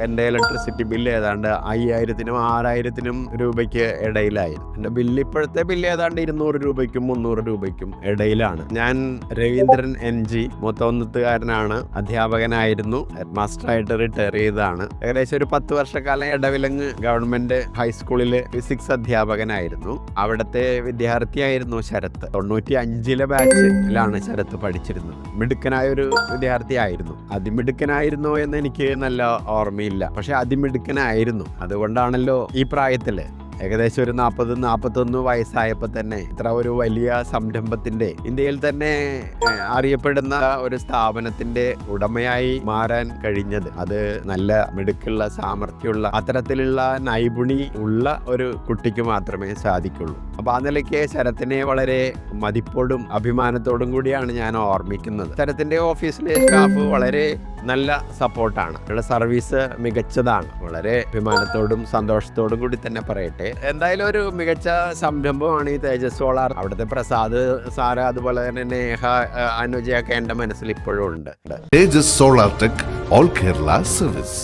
എൻ്റെ electricity bill ഏതാണ്ട് 5000-നും 6000-നും രൂപയ്ക്ക് ഇടയിലായിരുന്നു. എൻ്റെ ബില്ല് ഇപ്പോഴത്തെ ബില്ല് ഏതാണ്ട് 200 രൂപയ്ക്കും 300 രൂപയ്ക്കും ഇടയിലാണ്. ഞാൻ രവീന്ദ്രൻ NG മുത്തവന്നത്തുകാരനാണ്. അധ്യാപകനായിരുന്നു. ഹെഡ് മാസ്റ്ററായിട്ട് റിട്ടയർ ചെയ്തതാണ്. ഏകദേശം ഒരു 10 വർഷക്കാലം എടവിലങ്ങ് ഗവൺമെന്റ് ഹൈസ്കൂളിലെ ഫിസിക്സ് അധ്യാപകനായിരുന്നു. അവിടുത്തെ വിദ്യാർത്ഥിയായിരുന്നു ശരത്ത്. 95-ലെ ബാച്ചിലാണ് ശരത്ത് പഠിച്ചിരുന്നത്. മിടുക്കനായ ഒരു വിദ്യാർത്ഥിയായിരുന്നു. അതിമിടുക്കനായിരുന്നോ എന്ന് എനിക്ക് നല്ല ഓർമ്മയില്ല, പക്ഷെ അതിമിടുക്കനായിരുന്നു. അതുകൊണ്ടാണല്ലോ ഈ പ്രായത്തില് ഏകദേശം ഒരു 40-41 വയസ്സായപ്പോൾ തന്നെ ഇത്ര ഒരു വലിയ സംരംഭത്തിന്റെ, ഇന്ത്യയിൽ തന്നെ അറിയപ്പെടുന്ന ഒരു സ്ഥാപനത്തിന്റെ ഉടമയായി മാറാൻ കഴിഞ്ഞത്. അത് നല്ല മിടുക്കുള്ള, സാമർഥ്യമുള്ള, അത്തരത്തിലുള്ള നൈപുണി ഉള്ള ഒരു കുട്ടിക്ക് മാത്രമേ സാധിക്കുള്ളൂ. അപ്പൊ ആ നിലയ്ക്ക് ശരത്തിനെ വളരെ മതിപ്പോടും അഭിമാനത്തോടും കൂടിയാണ് ഞാൻ ഓർമ്മിക്കുന്നത്. ശരത്തിന്റെ ഓഫീസിലെ സ്റ്റാഫ് വളരെ നല്ല സപ്പോർട്ടാണ്. അവരുടെ സർവീസ് മികച്ചതാണ്. വളരെ അഭിമാനത്തോടും സന്തോഷത്തോടും കൂടി തന്നെ പറയട്ടെ. എന്തായാലും ഒരു മികച്ച സംരംഭമാണ് ഈ തേജസ് സോളാർ. അവിടുത്തെ പ്രസാദ് സാറ്, അതുപോലെ തന്നെ നേഹ, അനുജയൊക്കെ എൻ്റെ മനസ്സിൽ ഇപ്പോഴും ഉണ്ട്. Tejas solar tech all Kerala service.